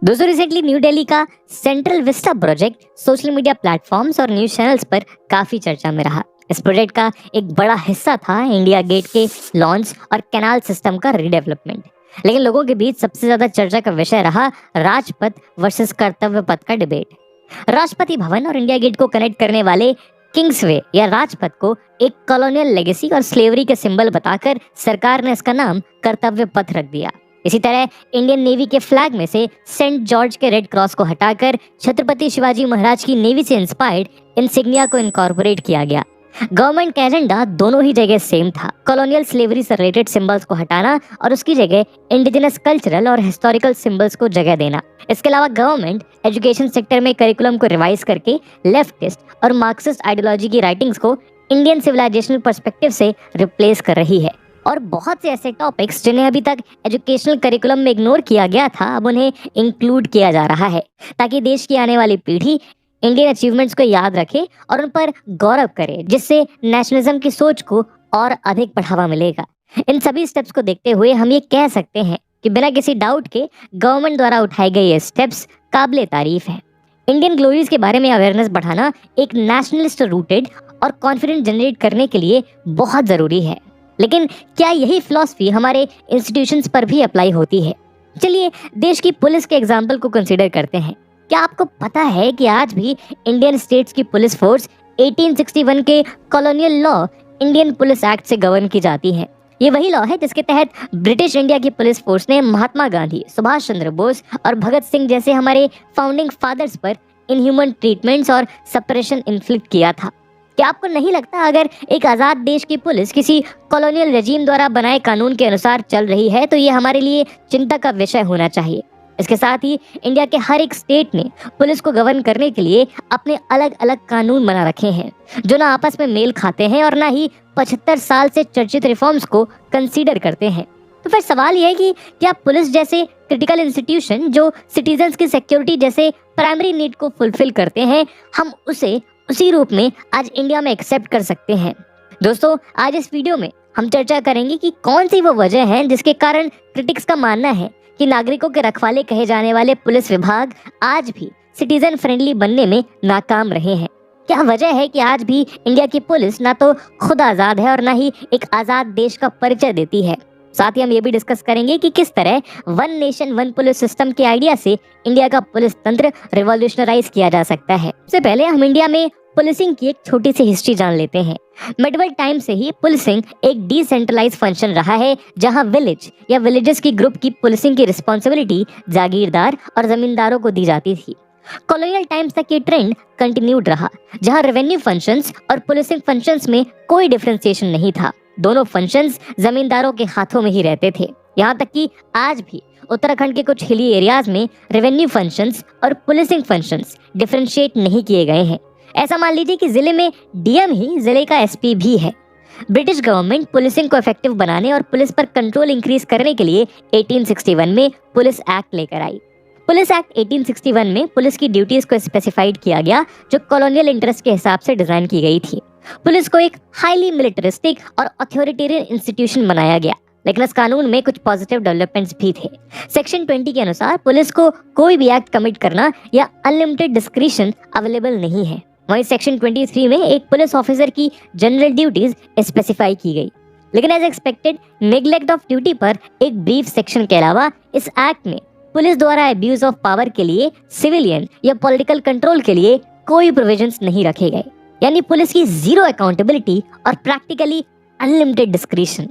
दोस्तों recently new Delhi का central Vista project social media platforms और न्यूज चैनल्स पर काफी चर्चा में रहा। इस प्रोजेक्ट का एक बड़ा हिस्सा था इंडिया गेट के लॉन्च और कैनाल सिस्टम का रीडेवलपमेंट। लेकिन लोगों के बीच सबसे ज्यादा चर्चा का विषय रहा राजपथ वर्सेस कर्तव्य पथ का डिबेट। राष्ट्रपति भवन और इंडिया गेट को कनेक्ट करने वाले किंग्सवे या राजपथ को एक कॉलोनियल लेगेसी और स्लेवरी के सिंबल बताकर सरकार ने इसका नाम कर्तव्य पथ रख दिया। इसी तरह इंडियन नेवी के फ्लैग में से सेंट जॉर्ज के रेड क्रॉस को हटाकर छत्रपति शिवाजी महाराज की नेवी से इंस्पायर्ड इंसिग्निया को इनकॉर्पोरेट किया गया। गवर्नमेंट का एजेंडा दोनों ही जगह सेम था, कॉलोनियल स्लेवरी से रिलेटेड सिंबल्स को हटाना और उसकी जगह इंडिजिनस कल्चरल और हिस्टोरिकल सिंबल्स को जगह देना। इसके अलावा गवर्नमेंट एजुकेशन सेक्टर में करिकुलम को रिवाइज करके लेफ्टिस्ट और मार्क्सिस्ट आइडियोलॉजी की राइटिंग्स को इंडियन सिविलाइजेशनल पर्सपेक्टिव से रिप्लेस कर रही है। और बहुत से ऐसे टॉपिक्स जिन्हें अभी तक एजुकेशनल करिकुलम में इग्नोर किया गया था, अब उन्हें इंक्लूड किया जा रहा है ताकि देश की आने वाली पीढ़ी इंडियन अचीवमेंट्स को याद रखे और उन पर गौरव करे, जिससे नेशनलिज्म की सोच को और अधिक बढ़ावा मिलेगा। इन सभी स्टेप्स को देखते हुए हम ये कह सकते हैं कि बिना किसी डाउट के गवर्नमेंट द्वारा उठाए गए ये स्टेप्स काबिले तारीफ है। इंडियन ग्लोरीज के बारे में अवेयरनेस बढ़ाना एक नेशनलिस्ट रूटेड और कॉन्फिडेंस जनरेट करने के लिए बहुत जरूरी है। लेकिन क्या यही फिलॉसफी हमारे इंस्टीट्यूशंस पर भी अप्लाई होती है? चलिए देश की पुलिस के एग्जाम्पल को कंसीडर करते हैं। क्या आपको पता है कि आज भी इंडियन स्टेट्स की पुलिस फोर्स 1861 के colonial law Indian police act से गवर्न की जाती है? ये वही लॉ है जिसके तहत ब्रिटिश इंडिया की पुलिस फोर्स ने महात्मा गांधी, सुभाष चंद्र बोस और भगत सिंह जैसे हमारे फाउंडिंग फादर्स पर इनह्यूमन ट्रीटमेंट्स और सप्रेशन इन्फ्लिक्ट किया था। क्या आपको नहीं लगता अगर एक आज़ाद देश की पुलिस किसी कॉलोनियल रजीम द्वारा बनाए कानून के अनुसार चल रही है तो ये हमारे लिए चिंता का विषय होना चाहिए। इसके साथ ही इंडिया के हर एक स्टेट ने पुलिस को गवर्न करने के लिए अपने अलग अलग कानून बना रखे हैं जो ना आपस में मेल खाते हैं और ना ही 75 साल से चर्चित रिफॉर्म्स को कंसीडर करते हैं। तो फिर सवाल यह है कि क्या पुलिस जैसे क्रिटिकल इंस्टीट्यूशन जो सिटीजन्स की सिक्योरिटी जैसे प्राइमरी नीड को फुलफिल करते हैं, हम उसे उसी रूप में आज इंडिया में एक्सेप्ट कर सकते हैं? दोस्तों आज इस वीडियो में हम चर्चा करेंगे कि कौन सी वो वजह है जिसके कारण क्रिटिक्स का मानना है कि नागरिकों के रखवाले कहे जाने वाले पुलिस विभाग आज भी सिटीजन फ्रेंडली बनने में नाकाम रहे हैं। क्या वजह है कि आज भी इंडिया की पुलिस ना तो खुद आज़ाद है और ना ही एक आज़ाद देश का परिचय देती है? साथ ही हम ये भी डिस्कस करेंगे कि किस तरह one nation one police system के आइडिया से इंडिया का पुलिस तंत्र रिवॉल्यूशनराइज किया जा सकता है। सबसे पहले हम इंडिया में पुलिसिंग की एक छोटी सी हिस्ट्री जान लेते हैं। मेडिवल टाइम से ही पुलिसिंग एक डिसेंट्रलाइज फंक्शन रहा है जहां विलेज या विलेजेस की ग्रुप की पुलिसिंग की रिस्पॉन्सिबिलिटी जागीरदार और जमींदारों को दी जाती थी। कॉलोनियल टाइम्स तक ये ट्रेंड कंटिन्यूड रहा जहां रेवेन्यू फंक्शंस और पुलिसिंग फंक्शंस में कोई डिफरेंशिएशन नहीं था। दोनों फंक्शंस जमींदारों के हाथों में ही रहते थे। यहाँ तक कि आज भी उत्तराखंड के कुछ हिली एरियाज में रेवेन्यू फंक्शंस और पुलिसिंग फंक्शंस डिफरेंशिएट नहीं किए गए हैं। ऐसा मान लीजिए कि जिले में डीएम ही जिले का एसपी भी है। ब्रिटिश गवर्नमेंट पुलिसिंग को इफेक्टिव बनाने और पुलिस पर कंट्रोल इंक्रीज करने के लिए 1861 में पुलिस एक्ट लेकर आई। पुलिस एक्ट 1861 में पुलिस की ड्यूटीज को स्पेसिफाइड किया गया जो कॉलोनियल इंटरेस्ट के हिसाब से डिजाइन की गई थी। पुलिस को एक हाईली मिलिटरिस्टिक और अथॉरिटेरियन इंस्टीट्यूशन बनाया गया, लेकिन इस कानून में कुछ पॉजिटिव डेवलपमेंट्स भी थे। सेक्शन 20 के अनुसार पुलिस को कोई भी एक्ट कमिट करना या अनलिमिटेड डिस्क्रिशन अवेलेबल नहीं है। वहीं सेक्शन 23 में एक पुलिस ऑफिसर की जनरल ड्यूटीज स्पेसिफाई की गई, लेकिन as expected neglect of duty पर एक ब्रीफ सेक्शन के अलावा इस एक्ट में पुलिस द्वारा अब्यूज ऑफ पावर के लिए सिविलियन या पॉलिटिकल कंट्रोल के लिए कोई प्रोविजंस नहीं रखे गए। यानी पुलिस की जीरो अकाउंटेबिलिटी और प्रैक्टिकली अनलिमिटेड डिस्क्रिशन।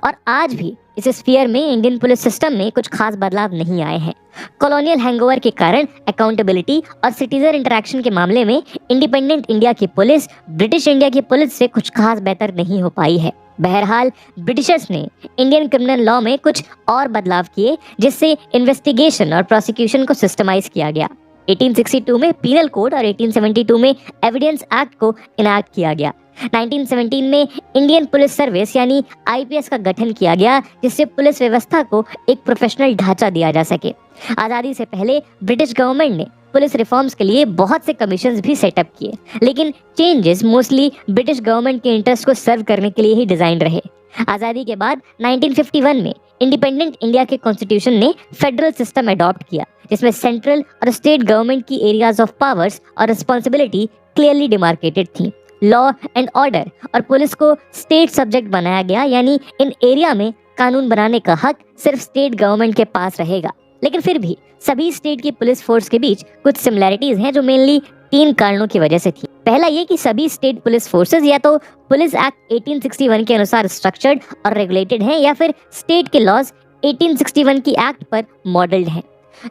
और आज भी इस स्फीयर में इंडियन पुलिस सिस्टम में कुछ खास बदलाव नहीं आए हैं। कॉलोनियल हैंगओवर के कारण अकाउंटेबिलिटी और सिटीजन इंटरेक्शन के मामले में इंडिपेंडेंट इंडिया की पुलिस ब्रिटिश इंडिया की पुलिस से कुछ खास बेहतर नहीं हो पाई है। बहरहाल ब्रिटिशर्स ने इंडियन क्रिमिनल लॉ में कुछ और बदलाव किए जिससे इन्वेस्टिगेशन और प्रोसिक्यूशन को सिस्टमाइज किया गया। 1862 में पीनल कोड और 1872 में एविडेंस एक्ट को इनैक्ट किया गया। 1917 में इंडियन पुलिस सर्विस यानी आईपीएस का गठन किया गया जिससे पुलिस व्यवस्था को एक प्रोफेशनल ढांचा दिया जा सके। आज़ादी से पहले ब्रिटिश गवर्नमेंट ने पुलिस रिफॉर्म्स के लिए बहुत से कमीशंस भी सेटअप किए, लेकिन चेंजेस मोस्टली ब्रिटिश गवर्नमेंट के इंटरेस्ट को सर्व करने के लिए ही डिजाइन रहे। आज़ादी के बाद 1951 में इंडिपेंडेंट इंडिया के कॉन्स्टिट्यूशन ने फेडरल सिस्टम अडॉप्ट किया, जिसमें सेंट्रल और स्टेट गवर्नमेंट की एरियाज ऑफ पावर्स और रिस्पॉन्सिबिलिटी क्लियरली डिमार्केटेड थी। लॉ एंड ऑर्डर और पुलिस को स्टेट सब्जेक्ट बनाया गया, यानी इन एरिया में कानून बनाने का हक सिर्फ स्टेट गवर्नमेंट के पास रहेगा। लेकिन फिर भी सभी स्टेट की पुलिस फोर्स के बीच कुछ सिमिलैरिटीज हैं जो मेनली 3 कारणों की वजह से थी। पहला ये कि सभी स्टेट पुलिस फोर्सेस या तो पुलिस एक्ट 1861 के अनुसार स्ट्रक्चर्ड और रेगुलेटेड हैं, या फिर स्टेट के लॉज 1861 की एक्ट पर मॉडल्ड हैं।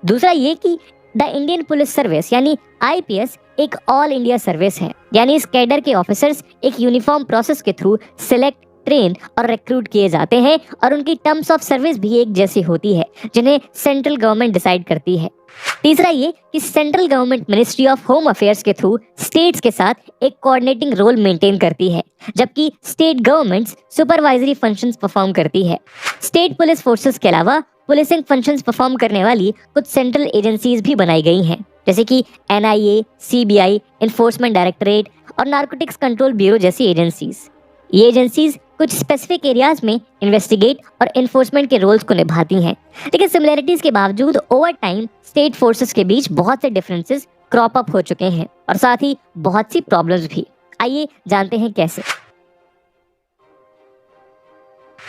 दूसरा ये कि द इंडियन पुलिस सर्विस यानी आईपीएस एक ऑल इंडिया सर्विस है, यानी इस कैडर के ऑफिसर्स एक यूनिफॉर्म प्रोसेस के थ्रू सिलेक्ट, ट्रेन और रिक्रूट किए जाते हैं, और उनकी टर्म्स ऑफ सर्विस भी एक जैसी होती है, जिन्हें सेंट्रल गवर्नमेंट डिसाइड करती है। तीसरा ये कि central government ministry of home affairs के थ्रू स्टेट्स के साथ एक कोऑर्डिनेटिंग रोल मेंटेन करती है, जबकि state governments supervisory functions perform करती है। स्टेट पुलिस फोर्सेस के अलावा पुलिसिंग फंक्शंस परफॉर्म करने वाली कुछ सेंट्रल एजेंसीज भी बनाई गई हैं, जैसे कि एनआईए, सीबीआई, इन्फोर्समेंट डायरेक्टरेट और नारकोटिक्स कंट्रोल ब्यूरो जैसी एजेंसीज। ये एजेंसीज कुछ स्पेसिफिक एरियाज में इन्वेस्टिगेट और इन्फोर्समेंट के रोल्स को निभाती हैं। लेकिन सिमिलरिटीज के बावजूद ओवर टाइम स्टेट फोर्सेस के बीच बहुत से डिफरेंसेस क्रॉप अप हो चुके हैं, और साथ ही बहुत सी प्रॉब्लम्स भी। आइए जानते हैं कैसे।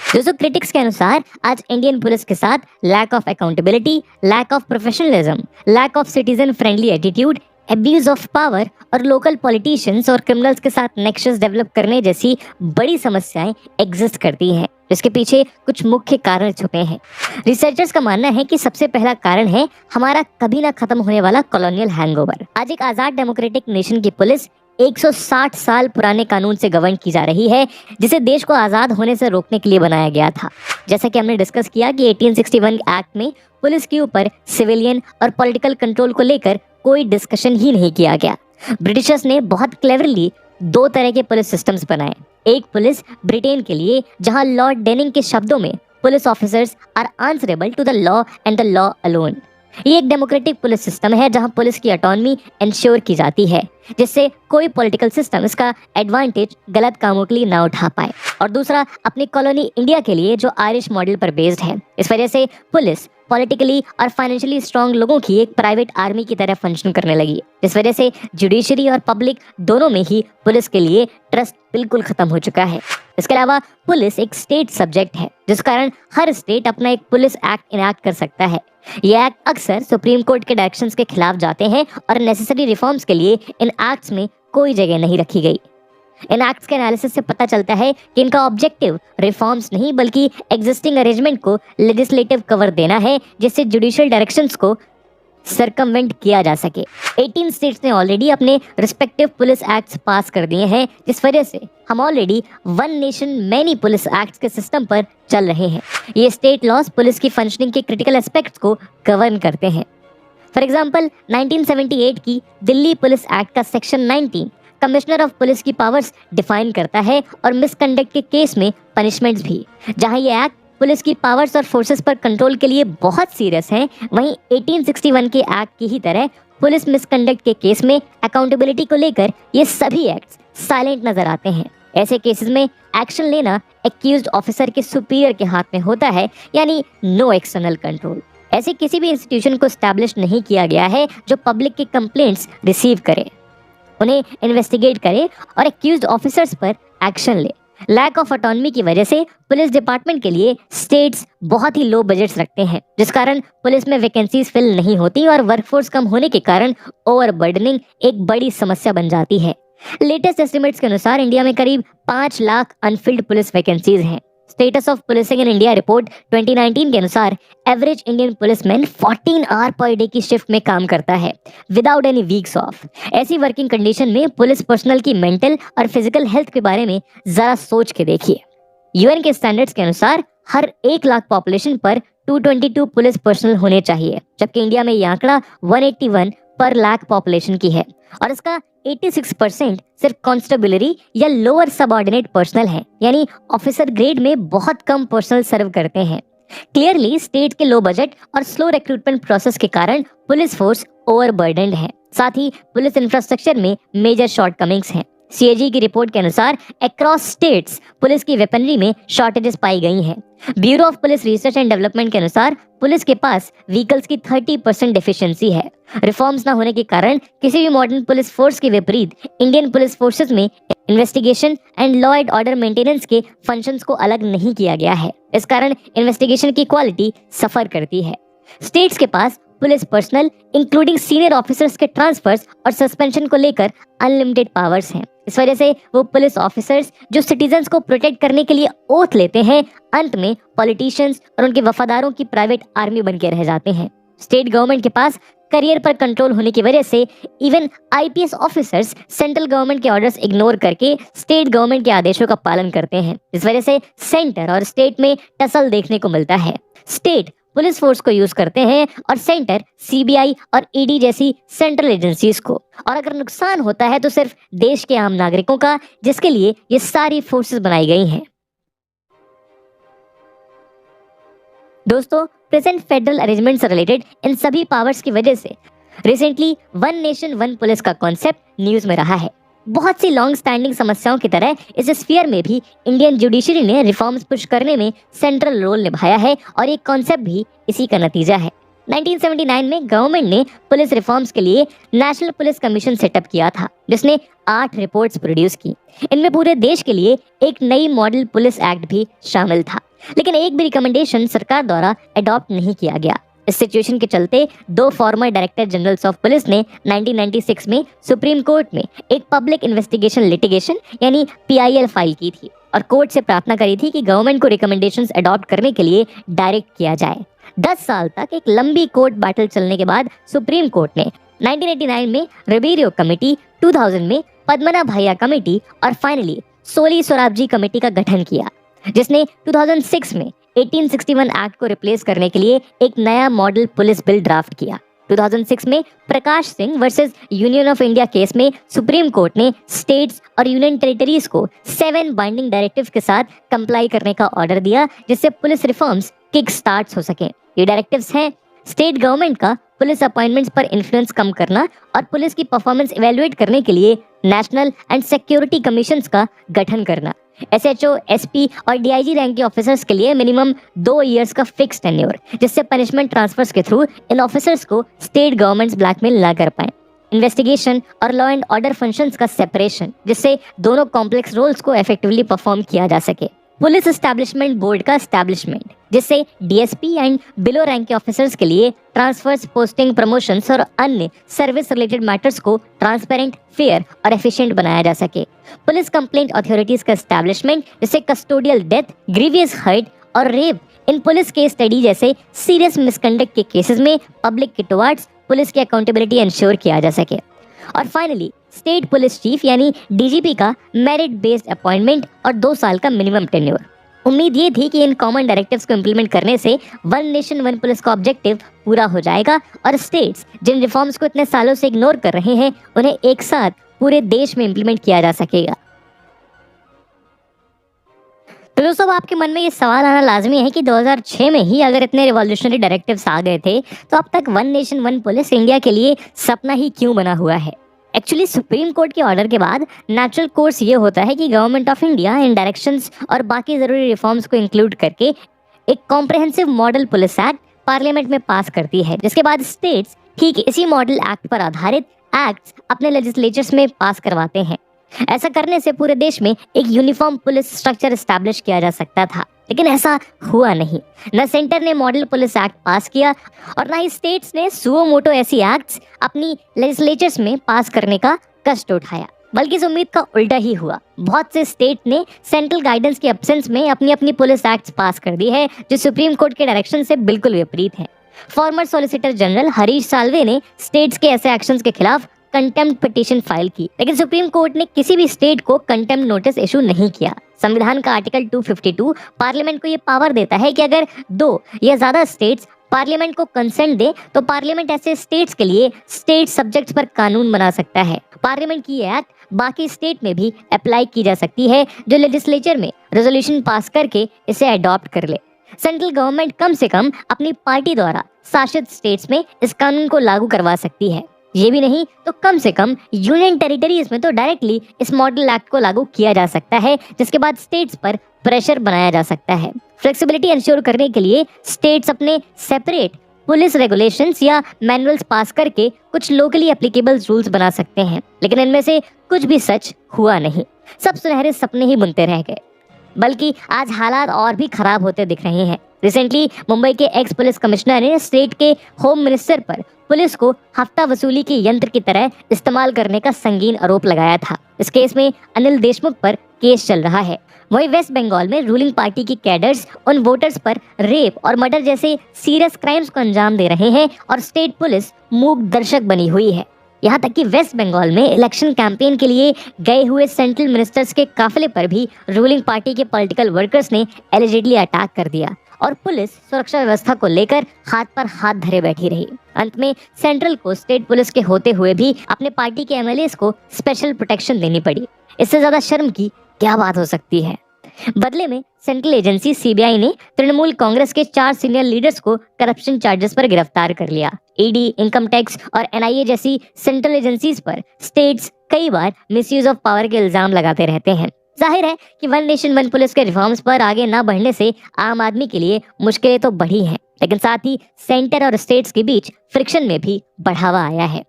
दोस्तों, क्रिटिक्स के अनुसार आज इंडियन पुलिस के साथ lack of accountability, lack of professionalism, lack of citizen friendly attitude, abuse of power और लोकल पॉलिटिशियंस और क्रिमिनल्स के साथ नेक्सस डेवलप करने जैसी बड़ी समस्याएं एग्जिस्ट करती हैं, जिसके पीछे कुछ मुख्य कारण छुपे हैं। रिसर्चर्स का मानना है कि सबसे पहला कारण है हमारा कभी ना खत्म होने वाला कॉलोनियल हैंगओवर। आज एक आजाद डेमोक्रेटिक नेशन की पुलिस 160 साल पुराने कानून से गवर्न की जा रही है, जिसे देश को आजाद होने से रोकने के लिए बनाया गया था। जैसा कि हमने डिस्कस किया कि 1861 एक्ट में पुलिस के ऊपर सिविलियन और पॉलिटिकल कंट्रोल को लेकर कोई डिस्कशन ही नहीं किया गया। ब्रिटिशर्स ने बहुत क्लेवरली 2 तरह के पुलिस सिस्टम्स बनाए। एक पुलिस ब्रिटेन के लिए, जहां लॉर्ड डेनिंग के शब्दों में police officers are answerable to the law and the law alone. ये एक डेमोक्रेटिक पुलिस सिस्टम है जहां पुलिस की ऑटोनॉमी इंश्योर की जाती है, जिससे कोई पॉलिटिकल सिस्टम इसका एडवांटेज गलत कामों के लिए ना उठा पाए। और दूसरा अपनी कॉलोनी इंडिया के लिए, जो आयरिश मॉडल पर बेस्ड है। इस वजह से पुलिस पॉलिटिकली और फाइनेंशियली स्ट्रांग लोगों की एक प्राइवेट आर्मी की तरह फंक्शन करने लगी, जिस वजह से जुडिशरी और पब्लिक दोनों में ही पुलिस के लिए ट्रस्ट बिल्कुल खत्म हो चुका है। इसके अलावा पुलिस एक स्टेट सब्जेक्ट है, जिस कारण हर स्टेट अपना एक पुलिस एक्ट इनैक्ट कर सकता है। ये एक्ट अक्सर सुप्रीम कोर्ट के डायरेक्शंस के खिलाफ जाते हैं, और नेसेसरी रिफॉर्म्स के लिए इन एक्ट्स में कोई जगह नहीं रखी गई। इन एक्ट्स के एनालिसिस से पता चलता है कि इनका ऑब्जेक्टिव रिफॉर्म्स नहीं, बल्कि एग्जिस्टिंग अरेंजमेंट को लेजिस्लेटिव कवर देना है, जिससे जुडिशियल डायरेक्शंस को सरकमवेंट किया जा सके। 18 स्टेट्स ने ऑलरेडी अपने रिस्पेक्टिव पुलिस एक्ट्स पास कर दिए हैं, जिस वजह से हम already one nation many police acts के सिस्टम पर चल रहे हैं। ये स्टेट लॉज पुलिस की फंक्शनिंग के क्रिटिकल एस्पेक्ट्स को गवर्न करते हैं। फॉर एग्जाम्पल 1978 की दिल्ली पुलिस एक्ट का सेक्शन 19 कमिश्नर ऑफ पुलिस की पावर्स डिफाइन करता है, और मिसकंडक्ट के केस में पनिशमेंट्स भी। जहां ये एक्ट पुलिस की पावर्स और फोर्सेस पर कंट्रोल के लिए बहुत सीरियस हैं, वहीं 1861 के एक्ट की ही तरह पुलिस मिसकंडक्ट के केस में अकाउंटेबिलिटी को लेकर ये सभी एक्ट्स साइलेंट नजर आते हैं। ऐसे केसेस में एक्शन लेना एक्यूज्ड ऑफिसर के सुपीरियर के हाथ में होता है, यानी नो एक्सटर्नल कंट्रोल। ऐसे किसी भी इंस्टीट्यूशन को एस्टैब्लिश नहीं किया गया है जो पब्लिक के कंप्लेंट्स रिसीव करे, उन्हें इन्वेस्टिगेट करे और एक्यूज्ड ऑफिसर्स पर एक्शन ले। लैक ऑफ ऑटोनॉमी की वजह से पुलिस डिपार्टमेंट के लिए स्टेट्स बहुत ही लो बजट्स रखते हैं, जिस कारण पुलिस में वैकेंसीज फिल नहीं होती और वर्कफोर्स कम होने के कारण ओवरबर्डनिंग एक बड़ी समस्या बन जाती है। लेटेस्ट एस्टिमेट्स के अनुसार इंडिया में करीब 5 लाख अनफिल्ड पुलिस वैकेंसीज हैं। Status of policing in India report 2019 के अनुसार average Indian policeman 14 hour per day की शिफ्ट में काम करता है, विदाउट एनी वीक्स ऑफ। ऐसी वर्किंग कंडीशन में पुलिस पर्सनल की मेंटल और फिजिकल हेल्थ के बारे में जरा सोच के देखिए। यूएन के स्टैंडर्ड्स के अनुसार हर 1 लाख पॉपुलेशन पर 222 पुलिस पर्सनल होने चाहिए, जबकि इंडिया में ये आंकड़ा 181 पर लाख पॉपुलेशन की है, और इसका 86% सिर्फ कांस्टेबलरी या लोअर सबऑर्डिनेट पर्सनल है, यानी ऑफिसर ग्रेड में बहुत कम पर्सनल सर्व करते हैं। क्लियरली स्टेट के लो बजट और स्लो रिक्रूटमेंट प्रोसेस के कारण पुलिस फोर्स ओवरबर्डन्ड है। साथ ही पुलिस इंफ्रास्ट्रक्चर में मेजर शॉर्टकमिंग्स हैं। सीएजी की रिपोर्ट के अनुसार अक्रॉस स्टेट्स पुलिस की वेपनरी में शॉर्टेजेस पाई गई हैं। Bureau of police research and development के अनुसार पुलिस के पास व्हीकल्स की 30% डिफिशियंसी है। रिफॉर्म्स ना होने के कारण किसी भी मॉडर्न पुलिस फोर्स के विपरीत इंडियन पुलिस फोर्सेस में investigation and law and order maintenance के फंक्शंस को अलग नहीं किया गया है। इस कारण इन्वेस्टिगेशन की क्वालिटी सफर करती है। स्टेट्स के पास police personnel including senior officers के ट्रांसफर्स और सस्पेंशन को लेकर अनलिमिटेड पावर्स हैं। इस वजह से वो पुलिस ऑफिसर्स जो सिटीजन्स को प्रोटेक्ट करने के लिए ओथ लेते हैं, अंत में पॉलिटिशियंस और उनके वफादारों की प्राइवेट आर्मी बन के रह जाते हैं। स्टेट गवर्नमेंट के पास करियर पर कंट्रोल होने की वजह से even IPS officers central government के ऑर्डर्स इग्नोर करके स्टेट गवर्नमेंट के आदेशों का पालन करते हैं। इस वजह से सेंटर और स्टेट में टसल देखने को मिलता है। स्टेट पुलिस फोर्स को यूज करते हैं और सेंटर सीबीआई और ईडी जैसी सेंट्रल एजेंसीज को। और अगर नुकसान होता है तो सिर्फ देश के आम नागरिकों का, जिसके लिए ये सारी फोर्सेस बनाई गई हैं। दोस्तों, प्रेजेंट फेडरल अरेंजमेंट से रिलेटेड इन सभी पावर्स की वजह से recently one nation one police का कॉन्सेप्ट न्यूज में रहा है। बहुत सी लॉन्ग स्टैंडिंग समस्याओं की तरह इस स्फीयर में भी इंडियन जुडिशरी ने रिफॉर्म्स पुश करने में सेंट्रल रोल निभाया है और ये कॉन्सेप्ट भी इसी का नतीजा है। 1979 में गवर्नमेंट ने पुलिस रिफॉर्म्स के लिए नेशनल पुलिस कमीशन सेटअप किया था, जिसने 8 रिपोर्ट्स प्रोड्यूस की। इनमें पूरे देश के लिए एक नई मॉडल पुलिस एक्ट भी शामिल था, लेकिन एक भी रिकमेंडेशन सरकार द्वारा अडॉप्ट नहीं किया गया। इस सिचुएशन के चलते 2 farmer director generals of police ने 1996 में सुप्रीम कोर्ट में एक पब्लिक इन्वेस्टिगेशन लिटिगेशन यानी पीआईएल फाइल की थी और कोर्ट से प्रार्थना करी थी कि गवर्नमेंट को रिकमेंडेशंस अडॉप्ट करने के लिए डायरेक्ट किया जाए। 10 साल तक एक लंबी कोर्ट बैटल चलने के बाद सुप्रीम कोर्ट ने 1989 में रिबेरियो कमेटी, 2000 में पद्मनाभ भैया कमेटी और फाइनली सोली सोराबजी कमेटी का गठन किया, जिसने 2006 में 1861 एक्ट को रिप्लेस करने के लिए एक नया मॉडल पुलिस बिल ड्राफ्ट किया। 2006 में Prakash Singh versus Union of India case में सुप्रीम कोर्ट ने स्टेट्स और यूनियन टेरिटरीज को 7 बाइंडिंग डायरेक्टिव्स के साथ कंप्लाई करने का ऑर्डर दिया, जिससे पुलिस रिफॉर्म्स किक स्टार्ट हो सके। ये डायरेक्टिव्स हैं स्टेट गवर्नमेंट का पुलिस अपॉइंटमेंट्स पर इन्फ्लुएंस कम करना और पुलिस की परफॉर्मेंस इवेल्युएट करने के लिए नेशनल एंड सिक्योरिटी कमीशंस का गठन करना, एसएचओ, एसपी और डीआईजी रैंक के ऑफिसर्स के लिए मिनिमम 2 इयर्स का फिक्स टेन्योर, जिससे पनिशमेंट ट्रांसफर्स के थ्रू इन ऑफिसर्स को स्टेट गवर्नमेंट्स ब्लैकमेल ना कर पाए, इन्वेस्टिगेशन और लॉ एंड ऑर्डर फंक्शंस का सेपरेशन, जिससे दोनों कॉम्प्लेक्स रोल्स को इफेक्टिवली परफॉर्म किया जा सके, पुलिस एस्टैब्लिशमेंट बोर्ड का एस्टैब्लिशमेंट, जिससे डीएसपी एंड बिलो रैंक के ऑफिसर्स के लिए ट्रांसफर्स, पोस्टिंग, प्रमोशंस और अन्य सर्विस रिलेटेड मैटर्स को ट्रांसपेरेंट, फेयर और एफिशिएंट बनाया जा सके, पुलिस कंप्लेंट अथॉरिटीज का एस्टैब्लिशमेंट, जिससे कस्टोडियल डेथ, ग्रीवियस हर्ट और रेप इन पुलिस केस स्टडी जैसे सीरियस मिसकंडक्ट के केसेस में पब्लिक के टुवर्ड्स पुलिस की अकाउंटेबिलिटी इंश्योर किया जा सके, और फाइनली स्टेट पुलिस चीफ यानी डीजीपी का मेरिट बेस्ड अपॉइंटमेंट और 2 साल का मिनिमम टेन्योर। उम्मीद ये थी कि इन कॉमन डायरेक्टिव्स को इम्प्लीमेंट करने से वन नेशन वन पुलिस का ऑब्जेक्टिव पूरा हो जाएगा और स्टेट्स जिन रिफॉर्म्स को इतने सालों से इग्नोर कर रहे हैं उन्हें एक साथ पूरे देश में इम्प्लीमेंट किया जा सकेगा। तो दोस्तों, अब आपके मन में ये सवाल आना लाजमी है कि 2006 में ही अगर इतने रिवॉल्यूशनरी डायरेक्टिव्स आ गए थे तो अब तक one nation one police India के लिए सपना ही क्यों बना हुआ है। एक्चुअली सुप्रीम कोर्ट के ऑर्डर के बाद नेचुरल कोर्स ये होता है कि government of India in directions और बाकी जरूरी रिफॉर्म्स को इंक्लूड करके एक comprehensive model police act parliament में पास करती है, जिसके बाद स्टेट्स ठीक इसी मॉडल एक्ट पर आधारित एक्ट्स अपने लेजिस्लेचर्स में पास करवाते हैं। ऐसा करने से पूरे देश में एक यूनिफॉर्म पुलिस स्ट्रक्चर एस्टैब्लिश किया जा सकता था, लेकिन ऐसा हुआ नहीं। न सेंटर ने मॉडल पुलिस एक्ट पास किया और न ही स्टेट्स ने सुओ मोटो ऐसी एक्ट्स अपनी लेजिस्लेचर्स में पास करने का कष्ट उठाया, बल्कि इस उम्मीद का उल्टा ही हुआ। बहुत से स्टेट ने सेंट्रल गाइडेंस के एब्सेंस में अपनी अपनी पुलिस एक्ट्स पास कर दी है, जो सुप्रीम कोर्ट के डायरेक्शन से बिल्कुल विपरीत है। Farmer solicitor general Harish Salve ने स्टेट्स के ऐसे एक्शंस के खिलाफ कंटेम्प्ट पिटीशन फाइल की, लेकिन सुप्रीम कोर्ट ने किसी भी स्टेट को कंटेम्प्ट नोटिस इशू नहीं किया। संविधान का आर्टिकल 252 पार्लियामेंट को ये पावर देता है कि अगर 2 या ज्यादा स्टेट्स पार्लियामेंट को कंसेंट दे तो पार्लियामेंट ऐसे स्टेट्स के लिए स्टेट सब्जेक्ट्स पर कानून बना सकता है। पार्लियामेंट की ये एक्ट बाकी स्टेट में भी अप्लाई की जा सकती है, जो लेजिस्लेचर में रेजोल्यूशन पास करके इसे अडॉप्ट कर ले। सेंट्रल गवर्नमेंट कम से कम अपनी पार्टी द्वारा शासित स्टेट्स में इस कानून को लागू करवा सकती है। ये भी नहीं तो कम से कम यूनियन टेरिटरीज में तो डायरेक्टली इस मॉडल एक्ट को लागू किया जा सकता है, जिसके बाद स्टेट्स पर प्रेशर बनाया जा सकता है। फ्लेक्सिबिलिटी इंश्योर करने के लिए स्टेट्स अपने सेपरेट पुलिस रेगुलेशंस या मैनुअल्स पास करके कुछ लोकली एप्लीकेबल रूल्स बना सकते हैं, लेकिन इनमें से कुछ भी सच हुआ नहीं। सब सुनहरे सपने ही बुनते रह गए। बल्कि आज हालात और भी खराब होते दिख रहे हैं। रिसेंटली मुंबई के एक्स पुलिस कमिश्नर ने स्टेट के होम मिनिस्टर पर पुलिस को हफ्ता वसूली के यंत्र की तरह इस्तेमाल करने का संगीन आरोप लगाया था। इस केस में अनिल देशमुख पर केस चल रहा है। वहीं वेस्ट बंगाल में रूलिंग पार्टी की कैडर्स उन वोटर्स पर रेप और मर्डर जैसे सीरियस क्राइम्स को अंजाम दे रहे हैं और स्टेट पुलिस मूक दर्शक बनी हुई है। यहाँ तक कि वेस्ट बंगाल में इलेक्शन कैंपेन के लिए गए हुए सेंट्रल मिनिस्टर्स के काफिले पर भी रूलिंग पार्टी के पॉलिटिकल वर्कर्स ने एलिजिडली अटैक कर दिया और पुलिस सुरक्षा व्यवस्था को लेकर हाथ पर हाथ धरे बैठी रही। अंत में सेंट्रल को स्टेट पुलिस के होते हुए भी अपने पार्टी के एमएलएस को स्पेशल प्रोटेक्शन देनी पड़ी। इससे ज्यादा शर्म की क्या बात हो सकती है। बदले में सेंट्रल एजेंसी सीबीआई ने तृणमूल कांग्रेस के 4 सीनियर लीडर्स को करप्शन चार्जेस पर गिरफ्तार कर लिया। ईडी, इनकम टैक्स और एनआईए जैसी सेंट्रल एजेंसीज पर स्टेट्स कई बार मिसयूज ऑफ पावर के इल्जाम लगाते रहते हैं। जाहिर है कि वन नेशन वन पुलिस के रिफॉर्म्स पर आगे न बढ़ने से आम आदमी के लिए मुश्किलें तो बढ़ी हैं, लेकिन साथ ही सेंटर और स्टेट्स के बीच फ्रिक्शन में भी बढ़ावा आया है।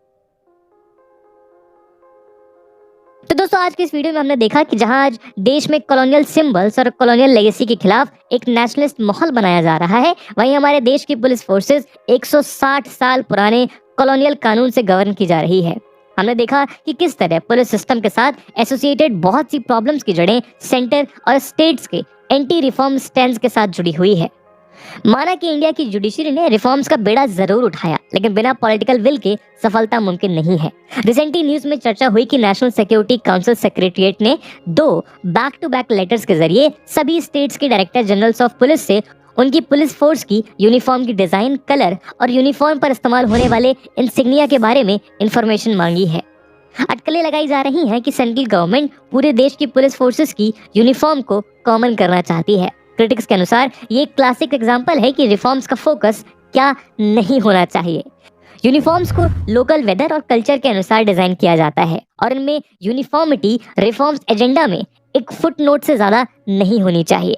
तो दोस्तों, आज के इस वीडियो में हमने देखा कि जहां आज देश में कॉलोनियल सिंबल्स और कॉलोनियल लेगेसी के खिलाफ एक नेशनलिस्ट माहौल बनाया जा रहा है, वहीं हमारे देश की पुलिस फोर्सेस 160 साल पुराने कॉलोनियल कानून से गवर्न की जा रही है। हमने देखा कि किस तरह पुलिस सिस्टम के साथ एसोसिएटेड बहुत सी प्रॉब्लम्स की जड़ें सेंटर और स्टेट्स के एंटी रिफॉर्म स्टैंड के साथ जुड़ी हुई है। माना कि इंडिया की जुडिशरी ने रिफॉर्म्स का बेड़ा जरूर उठाया, लेकिन बिना पॉलिटिकल विल के सफलता मुमकिन नहीं है। रिसेंटली न्यूज में चर्चा हुई कि नेशनल सिक्योरिटी काउंसिल सेक्रेटरिएट ने 2 बैक टू बैक लेटर्स के जरिए सभी स्टेट्स के डायरेक्टर जनरल्स ऑफ पुलिस से उनकी पुलिस फोर्स की यूनिफॉर्म की डिजाइन, कलर और यूनिफॉर्म पर इस्तेमाल होने वाले इंसिग्निया के बारे में इंफॉर्मेशन मांगी है। अटकलें लगाई जा रही हैं कि सेंट्रल गवर्नमेंट पूरे देश की पुलिस फोर्सेस की यूनिफॉर्म को कॉमन करना चाहती है। क्रिटिक्स के अनुसार ये एक क्लासिक एग्जांपल है कि रिफॉर्म्स का फोकस क्या नहीं होना चाहिए। यूनिफॉर्म्स को लोकल वेदर और कल्चर के अनुसार डिजाइन किया जाता है और इनमें यूनिफॉर्मिटी रिफॉर्म्स एजेंडा में एक फुटनोट से ज्यादा नहीं होनी चाहिए,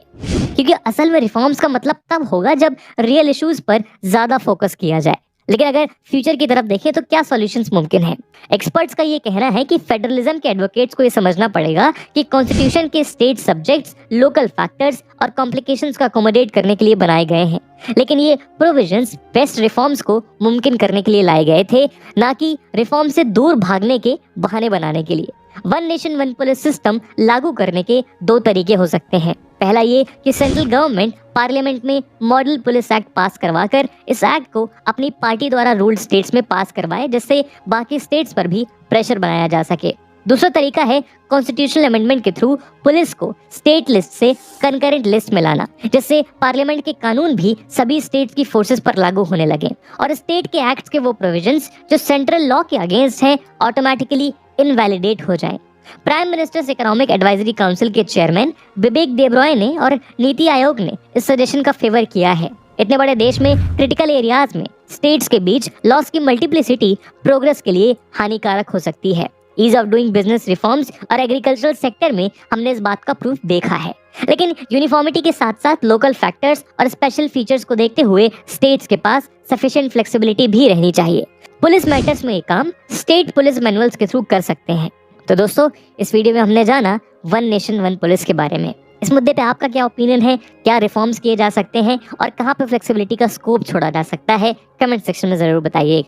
क्योंकि असल में रिफॉर्म्स का मतलब तब होगा जब रियल इश्यूज पर ज्यादा फोकस किया जाए। लेकिन अगर फ्यूचर की तरफ देखें तो क्या सॉल्यूशंस मुमकिन है। एक्सपर्ट्स का ये कहना है कि फेडरलिज्म के एडवोकेट्स को ये समझना पड़ेगा कि कॉन्स्टिट्यूशन के स्टेट सब्जेक्ट्स, लोकल फैक्टर्स और कॉम्प्लिकेशंस को अकोमोडेट करने के लिए बनाए गए हैं, लेकिन ये प्रोविजंस बेस्ट रिफॉर्म्स को मुमकिन करने के लिए लाए गए थे, ना कि रिफॉर्म से दूर भागने के बहाने बनाने के लिए। One nation one police system लागू करने के 2 तरीके हो सकते हैं। पहला ये कि सेंट्रल गवर्नमेंट पार्लियामेंट में मॉडल पुलिस एक्ट पास करवाकर इस एक्ट को अपनी पार्टी द्वारा रूल्ड स्टेट्स में पास करवाए, जिससे बाकी स्टेट्स पर भी प्रेशर बनाया जा सके। दूसरा तरीका है कॉन्स्टिट्यूशनल अमेंडमेंट के थ्रू पुलिस को स्टेट लिस्ट से कंकरेंट लिस्ट में लाना, जिससे पार्लियामेंट के कानून भी सभी स्टेट्स की फोर्सेस पर लागू होने लगे और स्टेट के एक्ट्स के वो प्रोविजंस जो सेंट्रल लॉ के अगेंस्ट हैं ऑटोमेटिकली इनवैलिडेट हो जाएं। Prime ministers economic advisory council के चेयरमैन बिबेक देबरॉय ने और नीति आयोग ने इस सजेशन का फेवर किया है। इतने बड़े देश में क्रिटिकल एरियाज में स्टेट्स के बीच लॉस की मल्टीप्लिसिटी प्रोग्रेस के लिए हानिकारक हो सकती है। Ease of doing business reforms और एग्रीकल्चरल सेक्टर में हमने इस बात का प्रूफ देखा है, लेकिन यूनिफॉर्मिटी के साथ साथ लोकल फैक्टर्स और स्पेशल फीचर्स को देखते हुए स्टेट्स के पास सफिशिएंट फ्लेक्सिबिलिटी भी रहनी चाहिए। पुलिस मैटर्स में ये काम स्टेट पुलिस मैनुअल्स के थ्रू कर सकते हैं। तो दोस्तों, इस वीडियो में हमने जाना वन नेशन वन पुलिस के बारे में। इस मुद्दे पे आपका क्या ओपिनियन है? क्या रिफॉर्म्स किए जा सकते हैं और कहाँ पे फ्लेक्सिबिलिटी का स्कोप छोड़ा जा सकता है? कमेंट सेक्शन में जरूर बताइएगा।